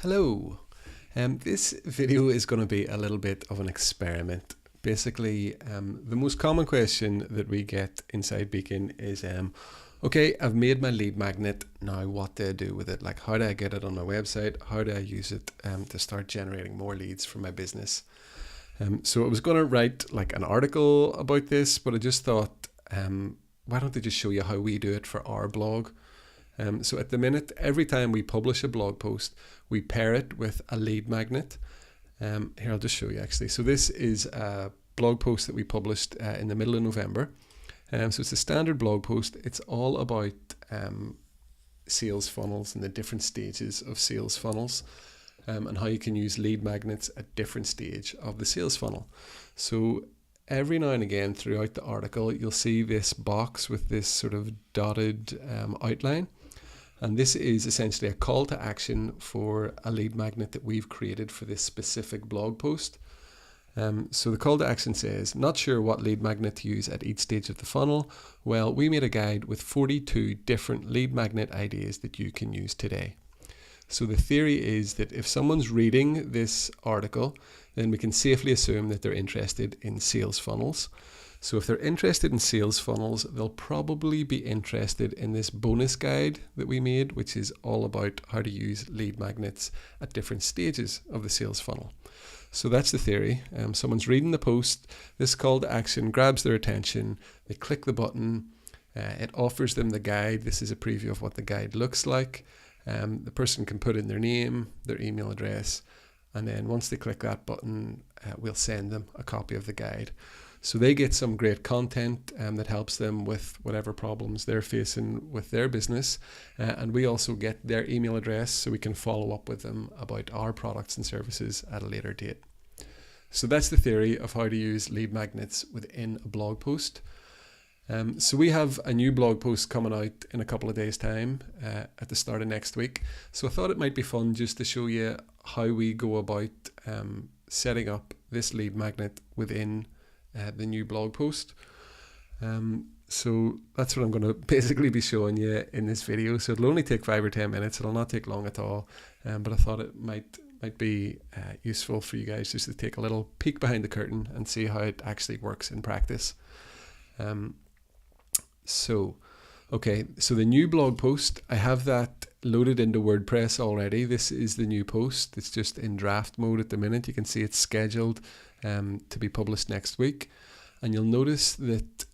Hello. This video is going to be a little bit of an experiment. Basically, the most common question that we get inside Beacon is, okay, I've made my lead magnet. Now, what do I do with it? Like, how do I get it on my website? How do I use it to start generating more leads for my business? So I was going to write like an article about this, but I just thought, why don't I just show you how we do it for our blog? So at the minute, every time we publish a blog post, we pair it with a lead magnet. Here, I'll just show you actually. So this is a blog post that we published in the middle of November. So it's a standard blog post. It's all about sales funnels and the different stages of sales funnels, and how you can use lead magnets at different stage of the sales funnel. So every now and again throughout the article, you'll see this box with this sort of dotted outline. And this is essentially a call to action for a lead magnet that we've created for this specific blog post. So the call to action says, not sure what lead magnet to use at each stage of the funnel? Well, we made a guide with 42 different lead magnet ideas that you can use today. So the theory is that if someone's reading this article, then we can safely assume that they're interested in sales funnels. So if they're interested in sales funnels, they'll probably be interested in this bonus guide that we made, which is all about how to use lead magnets at different stages of the sales funnel. So that's the theory. Someone's reading the post, this call to action grabs their attention, they click the button, it offers them the guide. This is a preview of what the guide looks like. The person can put in their name, their email address, and then once they click that button, we'll send them a copy of the guide. So they get some great content that helps them with whatever problems they're facing with their business. And we also get their email address so we can follow up with them about our products and services at a later date. So that's the theory of how to use lead magnets within a blog post. So we have a new blog post coming out in a couple of days' time at the start of next week. So I thought it might be fun just to show you how we go about setting up this lead magnet within the new blog post. So that's what I'm going to basically be showing you in this video. So it'll only take 5 or 10 minutes. It'll not take long at all. But I thought it might be useful for you guys just to take a little peek behind the curtain and see how it actually works in practice. So the new blog post, I have that loaded into WordPress already. This is the new post. It's just in draft mode at the minute. You can see it's scheduled to be published next week. And you'll notice that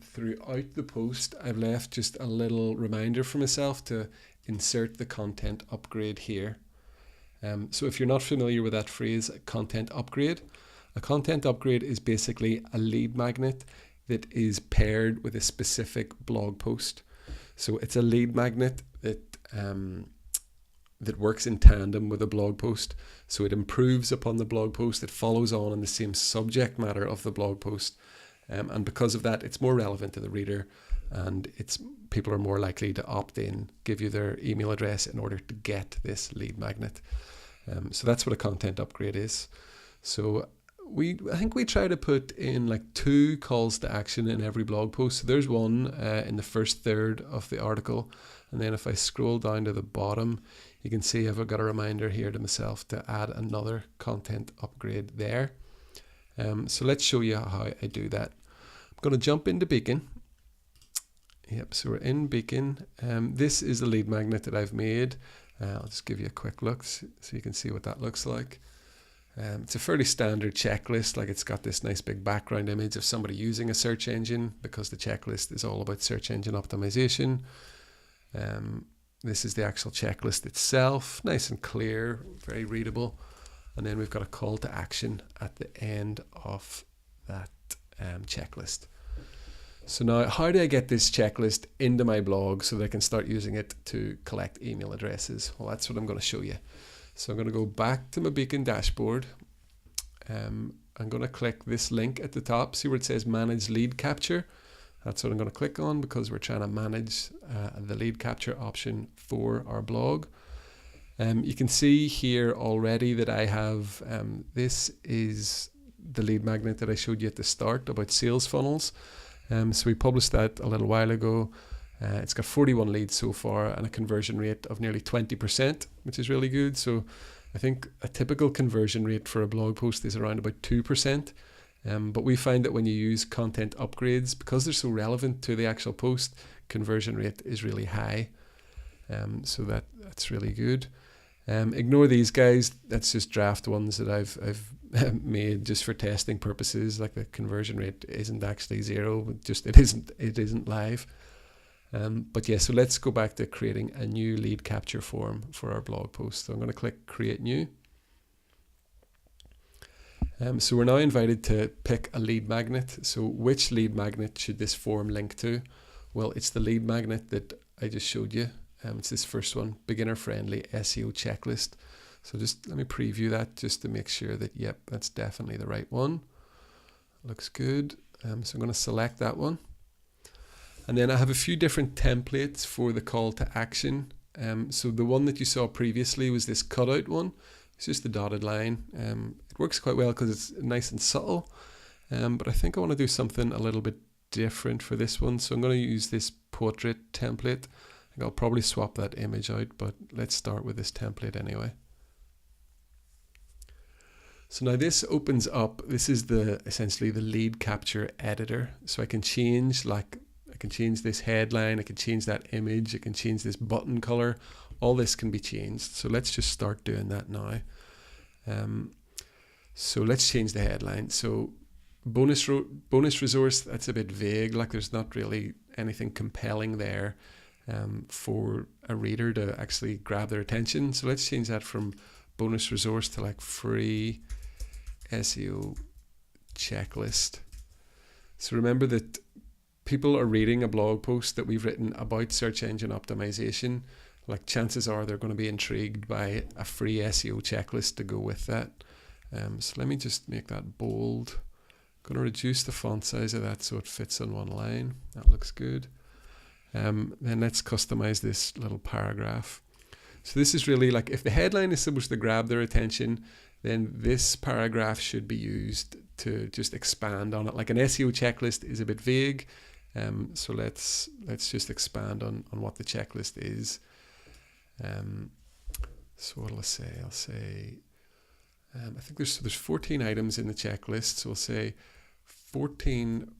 throughout the post, I've left just a little reminder for myself to insert the content upgrade here. So if you're not familiar with that phrase, content upgrade, a content upgrade is basically a lead magnet that is paired with a specific blog post. So it's a lead magnet that works in tandem with a blog post. So it improves upon the blog post. It follows on in the same subject matter of the blog post. And because of that, it's more relevant to the reader, and people are more likely to opt in, give you their email address in order to get this lead magnet. So that's what a content upgrade is. So I think we try to put in like 2 calls to action in every blog post. So there's one in the first third of the article. And then if I scroll down to the bottom, you can see I've got a reminder here to myself to add another content upgrade there. So let's show you how I do that. I'm going to jump into Beacon. Yep, so we're in Beacon. This is the lead magnet that I've made. I'll just give you a quick look so you can see what that looks like. It's a fairly standard checklist. Like, it's got this nice big background image of somebody using a search engine, because the checklist is all about search engine optimization. This is the actual checklist itself, nice and clear, very readable. And then we've got a call to action at the end of that checklist. So now, how do I get this checklist into my blog so that I can start using it to collect email addresses? Well, that's what I'm going to show you. So I'm going to go back to my Beacon dashboard. I'm going to click this link at the top. See where it says Manage Lead Capture? That's what I'm going to click on, because we're trying to manage the lead capture option for our blog. You can see here already that I have, this is the lead magnet that I showed you at the start about sales funnels. So we published that a little while ago. It's got 41 leads so far and a conversion rate of nearly 20%, which is really good. So I think a typical conversion rate for a blog post is around about 2%. But we find that when you use content upgrades, because they're so relevant to the actual post, conversion rate is really high. So that's really good. Ignore these guys. That's just draft ones that I've made just for testing purposes. Like the conversion rate isn't actually zero. Just it isn't live. But yeah, so let's go back to creating a new lead capture form for our blog post. So I'm going to click Create New. So we're now invited to pick a lead magnet. So which lead magnet should this form link to? Well, it's the lead magnet that I just showed you. It's this first one, beginner friendly SEO checklist. So just let me preview that just to make sure that, yep, that's definitely the right one. Looks good. So I'm going to select that one. And then I have a few different templates for the call to action. So the one that you saw previously was this cutout one. It's just the dotted line. It works quite well because it's nice and subtle. But I think I want to do something a little bit different for this one. So I'm going to use this portrait template. I think I'll probably swap that image out, but let's start with this template anyway. So now this opens up, this is essentially the lead capture editor. So I can change this headline, I can change that image, I can change this button color. All this can be changed. So let's just start doing that now. So let's change the headline. So bonus resource, that's a bit vague. Like there's not really anything compelling there for a reader to actually grab their attention. So let's change that from bonus resource to like free SEO checklist. So remember that people are reading a blog post that we've written about search engine optimization. Like chances are they're going to be intrigued by a free SEO checklist to go with that. So let me just make that bold. I'm going to reduce the font size of that so it fits on one line. That looks good. Then let's customize this little paragraph. So this is really like if the headline is supposed to grab their attention, then this paragraph should be used to just expand on it. Like an SEO checklist is a bit vague. So let's just expand on what the checklist is. So what will I say? I'll say, I think there's 14 items in the checklist. So we'll say 14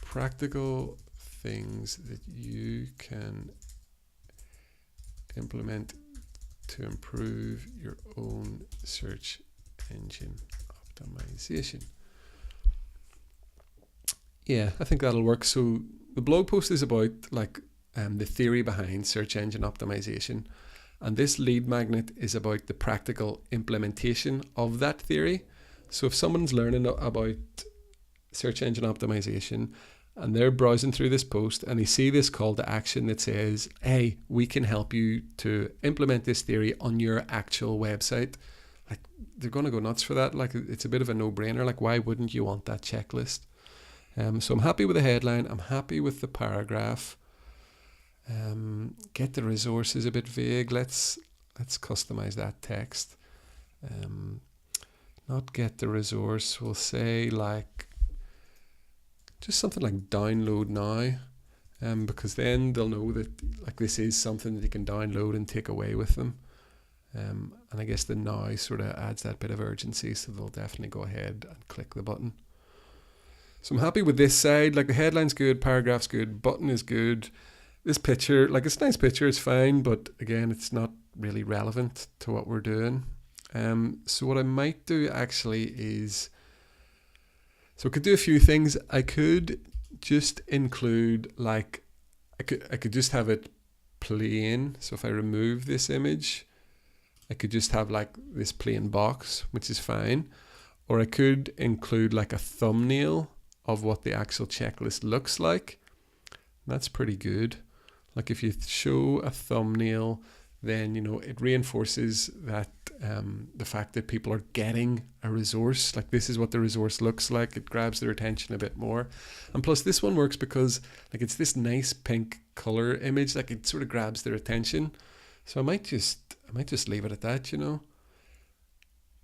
practical things that you can implement to improve your own search engine optimization. Yeah, I think that'll work. So the blog post is about like the theory behind search engine optimization, and this lead magnet is about the practical implementation of that theory. So if someone's learning about search engine optimization and they're browsing through this post and they see this call to action that says, hey, we can help you to implement this theory on your actual website, like they're going to go nuts for that. Like it's a bit of a no-brainer. Like why wouldn't you want that checklist? So I'm happy with the headline. I'm happy with the paragraph. Get the resources a bit vague. Let's customize that text. Not get the resource. We'll say like just something like download now, because then they'll know that like this is something that they can download and take away with them. And I guess the now sort of adds that bit of urgency, so they'll definitely go ahead and click the button. So I'm happy with this side. Like the headline's good, paragraph's good, button is good. This picture, like it's a nice picture, it's fine, but again, it's not really relevant to what we're doing. So what I might do actually is, so I could do a few things. I could just include like, I could just have it plain. So if I remove this image, I could just have like this plain box, which is fine. Or I could include like a thumbnail of what the actual checklist looks like. That's pretty good. Like if you show a thumbnail, then you know it reinforces that the fact that people are getting a resource. Like this is what the resource looks like. It grabs their attention a bit more. And plus this one works because like it's this nice pink color image, like it sort of grabs their attention. So I might just leave it at that, you know.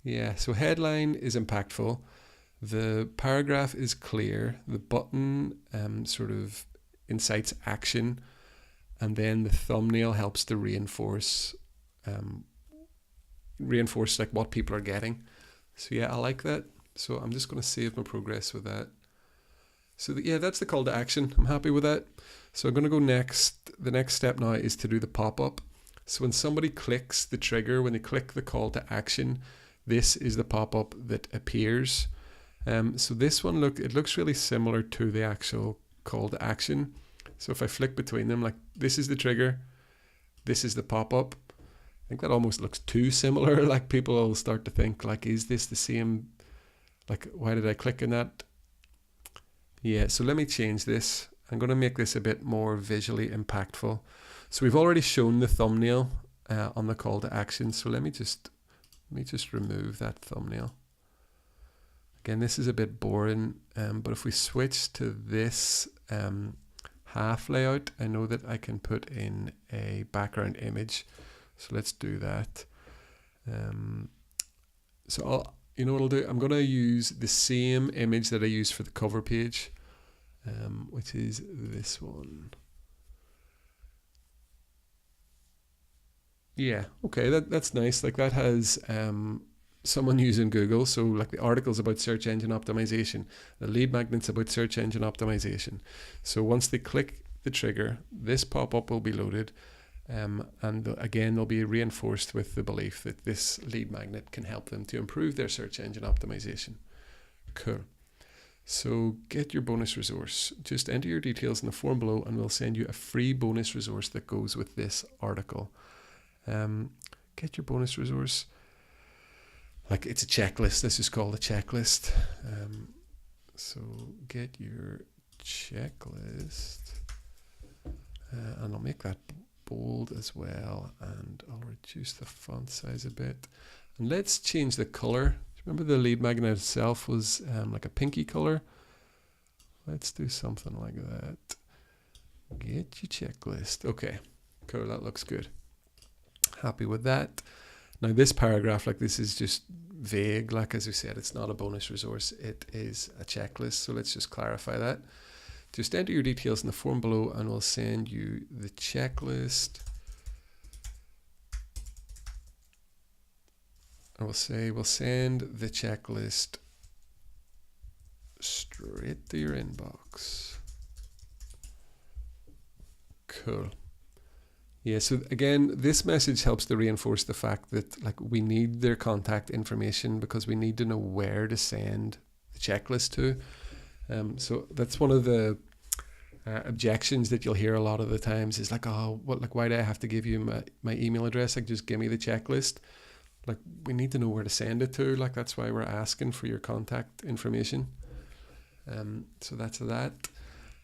Yeah, so headline is impactful. The paragraph is clear. The button sort of incites action. and then the thumbnail helps to reinforce like what people are getting. So yeah, I like that. So I'm just going to save my progress with that. So yeah, that's the call to action. I'm happy with that. So I'm going to go next. The next step now is to do the pop-up. So when somebody clicks the trigger, when they click the call to action, this is the pop-up that appears. So this one, it looks really similar to the actual call to action. So if I flick between them, like this is the trigger, this is the pop-up. I think that almost looks too similar. Like people will start to think like, is this the same? Like, why did I click on that? Yeah, so let me change this. I'm going to make this a bit more visually impactful. So we've already shown the thumbnail on the call to action. So let me just remove that thumbnail. Again, this is a bit boring, but if we switch to this half layout, I know that I can put in a background image. So let's do that. You know what I'll do? I'm going to use the same image that I used for the cover page, which is this one. Yeah, okay, that's nice. Like that has someone using Google. So like the article's about search engine optimization. The lead magnet's about search engine optimization. So once they click the trigger, this pop-up will be loaded. And again, they'll be reinforced with the belief that this lead magnet can help them to improve their search engine optimization. Cool. So get your bonus resource. Just enter your details in the form below and we'll send you a free bonus resource that goes with this article. Get your bonus resource. Like it's a checklist. This is called a checklist. So get your checklist. And I'll make that bold as well, and I'll reduce the font size a bit, and let's change the color. Remember the lead magnet itself was like a pinky color. Let's do something like that. Get your checklist. Okay, cool, that looks good. Happy with that. Now this paragraph, like this is just vague, like as we said, it's not a bonus resource, it is a checklist. So let's just clarify that. Just enter your details in the form below and we'll send you the checklist. I will say we'll send the checklist straight to your inbox. Cool. Yeah, so again, this message helps to reinforce the fact that like we need their contact information because we need to know where to send the checklist to. So that's one of the objections that you'll hear a lot of the times is like, oh, what? Like, why do I have to give you my email address? Like, just give me the checklist. Like, we need to know where to send it to. Like, that's why we're asking for your contact information. So that's that.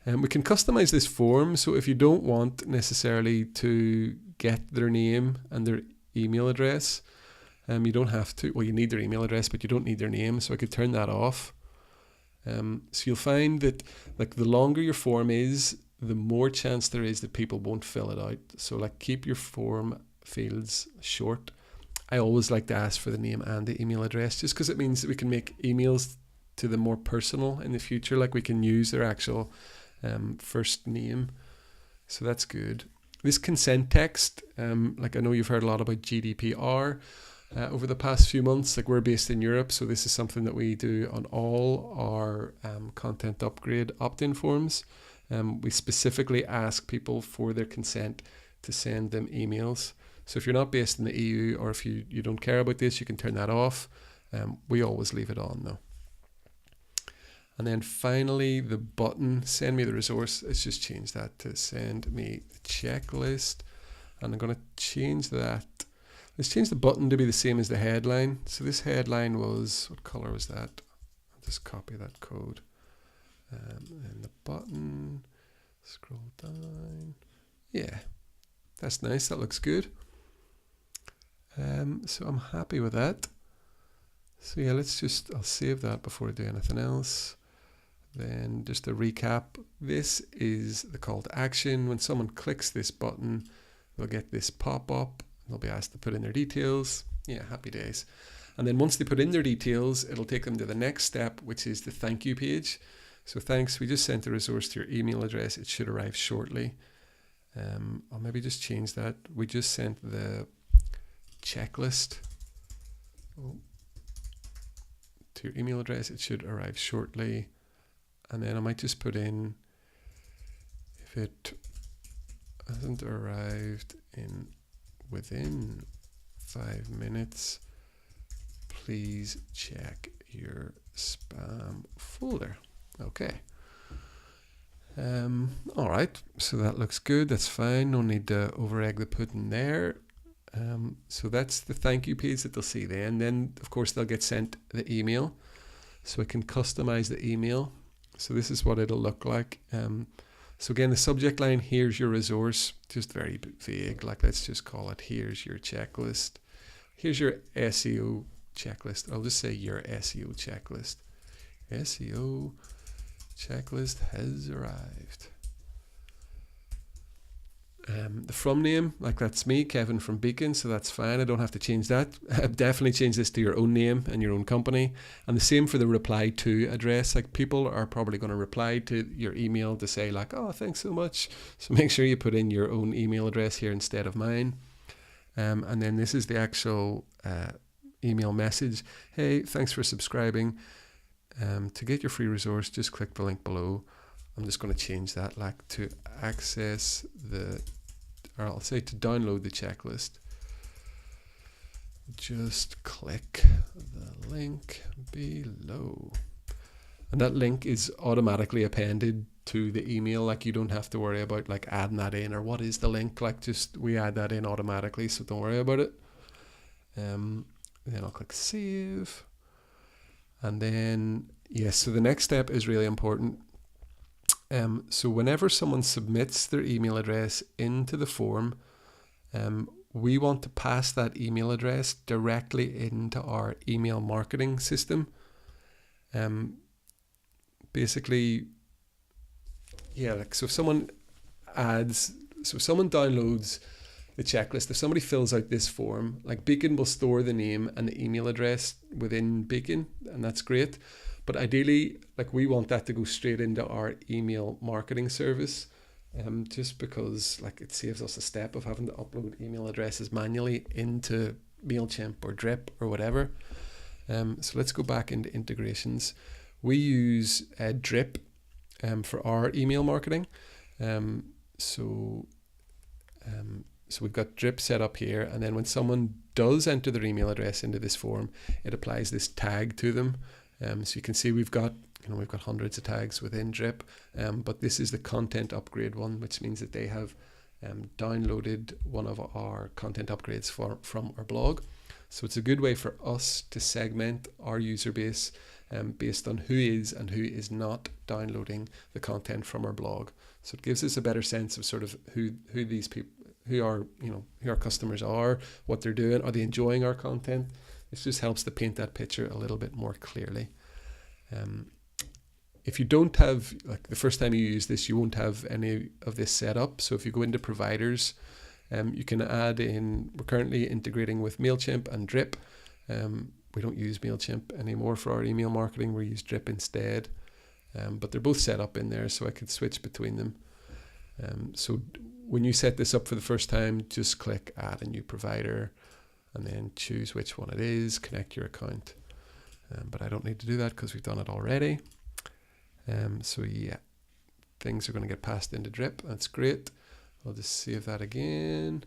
We can customize this form. So if you don't want necessarily to get their name and their email address, you don't have to. Well, you need their email address, but you don't need their name. So I could turn that off. So you'll find that like the longer your form is, the more chance there is that people won't fill it out. So like keep your form fields short. I always like to ask for the name and the email address just because it means that we can make emails to them more personal in the future. Like we can use their actual first name. So that's good. This consent text, like I know you've heard a lot about GDPR. Over the past few months, like we're based in Europe, so this is something that we do on all our content upgrade opt-in forms. We specifically ask people for their consent to send them emails. So if you're not based in the EU or if you don't care about this, you can turn that off. We always leave it on though. And then finally, the button, send me the resource. Let's just change that to send me the checklist. And I'm going to change that. Let's change the button to be the same as the headline. So this headline was, what color was that? I'll just copy that code. And the button, scroll down. Yeah, that's nice. That looks good. So I'm happy with that. So yeah, I'll save that before I do anything else. Then just to recap, this is the call to action. When someone clicks this button, they'll get this pop-up. They'll be asked to put in their details. Yeah, happy days. And then once they put in their details, it'll take them to the next step, which is the thank you page. So thanks, we just sent the resource to your email address. It should arrive shortly. I'll maybe just change that. We just sent the checklist to your email address. It should arrive shortly. And then I might just put in, if it hasn't arrived within 5 minutes, please check your spam folder. Okay. All right, so that looks good. That's fine. No need to over egg the pudding there. So that's the thank you page that they'll see then. Then, of course, they'll get sent the email. So I can customize the email. So this is what it'll look like. So again, the subject line, here's your resource, just very vague. Like, let's just call it, here's your checklist. Here's your SEO checklist. I'll just say your SEO checklist. SEO checklist has arrived. The from name, like that's me, Kevin from Beacon, so that's fine. I don't have to change that. Definitely change this to your own name and your own company. And the same for the reply to address. Like, people are probably going to reply to your email to say like, oh, thanks so much. So make sure you put in your own email address here instead of mine. And then this is the actual email message. Hey, thanks for subscribing. To get your free resource, just click the link below. I'm just going to change that, like, to access or I'll say to download the checklist. Just click the link below. And that link is automatically appended to the email. Like, you don't have to worry about like adding that in, or what is the link. Like, just we add that in automatically, so don't worry about it. Then I'll click save. And then, yes, so the next step is really important. So whenever someone submits their email address into the form, we want to pass that email address directly into our email marketing system. Basically, yeah, like, so if someone downloads the checklist, if somebody fills out this form, like, Beacon will store the name and the email address within Beacon, and that's great. But ideally, like, we want that to go straight into our email marketing service, just because, like, it saves us a step of having to upload email addresses manually into MailChimp or Drip or whatever. So let's go back into integrations. We use Drip for our email marketing. So we've got Drip set up here, and then when someone does enter their email address into this form, it applies this tag to them. So you can see we've got hundreds of tags within Drip, but this is the content upgrade one, which means that they have downloaded one of our content upgrades from our blog. So it's a good way for us to segment our user base based on who is and who is not downloading the content from our blog. So it gives us a better sense of sort of who these people, who our customers are, what they're doing, are they enjoying our content. It just helps to paint that picture a little bit more clearly. If you don't have, like, the first time you use this, you won't have any of this set up. So if you go into providers, you can add in, we're currently integrating with MailChimp and Drip. We don't use MailChimp anymore for our email marketing. We use Drip instead. But they're both set up in there, so I could switch between them. So when you set this up for the first time, just click add a new provider, and then choose which one it is, connect your account. But I don't need to do that because we've done it already. So yeah, things are going to get passed into Drip. That's great. I'll just save that again.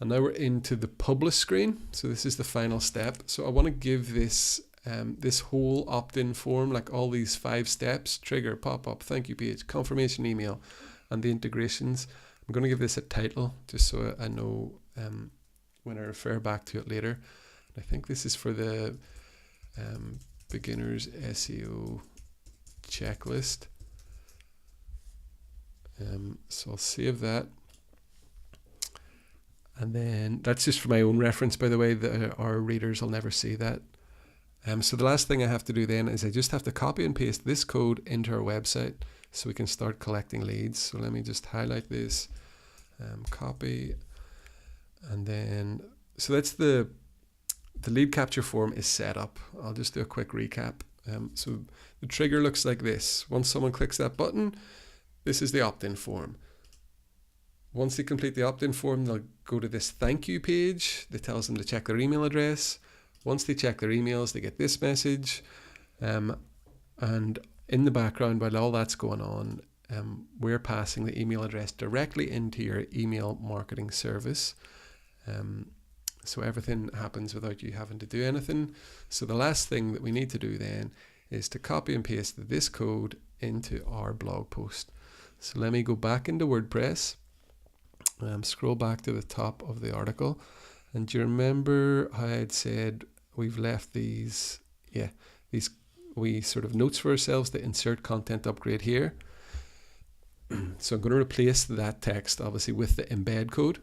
And now we're into the publish screen. So this is the final step. So I want to give this this whole opt-in form, like all these 5 steps, trigger, pop-up, thank you page, confirmation email, and the integrations. I'm going to give this a title just so I know when I refer back to it later. And I think this is for the beginners SEO checklist. So I'll save that. And then that's just for my own reference, by the way. Our readers will never see that. So the last thing I have to do then is I just have to copy and paste this code into our website so we can start collecting leads. So let me just highlight this, copy, and then, so that's the lead capture form is set up. I'll just do a quick recap. So the trigger looks like this. Once someone clicks that button, this is the opt-in form. Once they complete the opt-in form, they'll go to this thank you page that tells them to check their email address. Once they check their emails, they get this message. And in the background, while all that's going on, we're passing the email address directly into your email marketing service. So everything happens without you having to do anything. So the last thing that we need to do then is to copy and paste this code into our blog post. So let me go back into WordPress, scroll back to the top of the article. And do you remember how I'd said we've left these wee sort of notes for ourselves to insert content upgrade here? So I'm going to replace that text obviously with the embed code.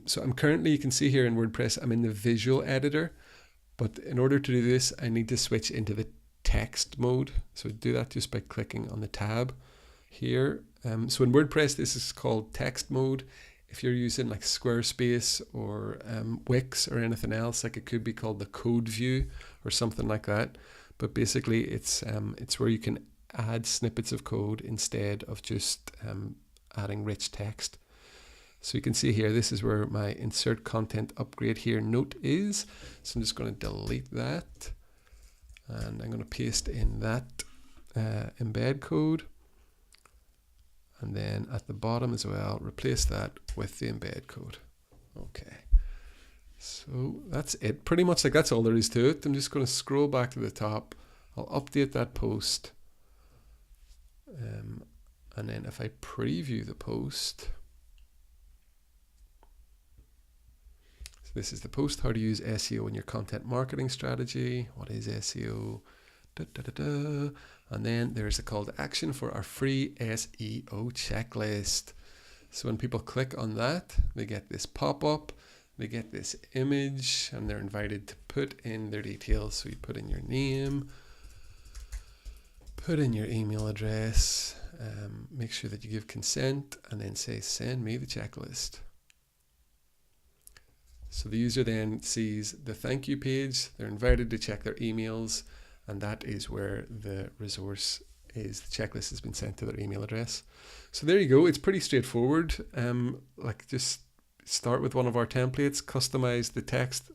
So I'm currently, you can see here in WordPress, I'm in the visual editor, but in order to do this, I need to switch into the text mode. So do that just by clicking on the tab here. So in WordPress, this is called text mode. If you're using like Squarespace or Wix or anything else, like it could be called the code view or something like that. But basically it's where you can add snippets of code instead of just adding rich text. So you can see here, this is where my insert content upgrade here note is. So I'm just going to delete that, and I'm going to paste in that embed code. And then at the bottom as well, replace that with the embed code. Okay. So that's it. Pretty much like that's all there is to it. I'm just going to scroll back to the top. I'll update that post. And then if I preview the post, so this is the post, how to use SEO in your content marketing strategy. What is SEO? And then there's a call to action for our free SEO checklist. So when people click on that, they get this pop-up, they get this image, and they're invited to put in their details. So you put in your name, put in your email address, make sure that you give consent, and then say, send me the checklist. So the user then sees the thank you page, they're invited to check their emails, and that is where the resource is. The checklist has been sent to their email address. So there you go. It's pretty straightforward. Like just start with one of our templates, customize the text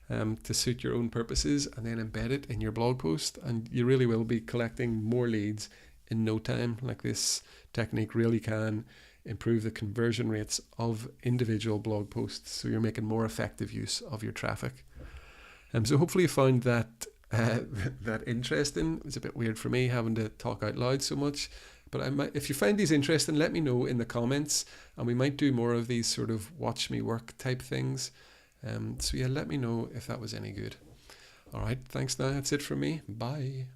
to suit your own purposes, and then embed it in your blog post. And you really will be collecting more leads in no time. Like this technique really can improve the conversion rates of individual blog posts. So you're making more effective use of your traffic. So hopefully you found that that interesting. It's a bit weird for me having to talk out loud so much, but if you find these interesting, let me know in the comments, and we might do more of these sort of watch me work type things. So yeah, let me know if that was any good. All right, thanks now. That's it from me. Bye.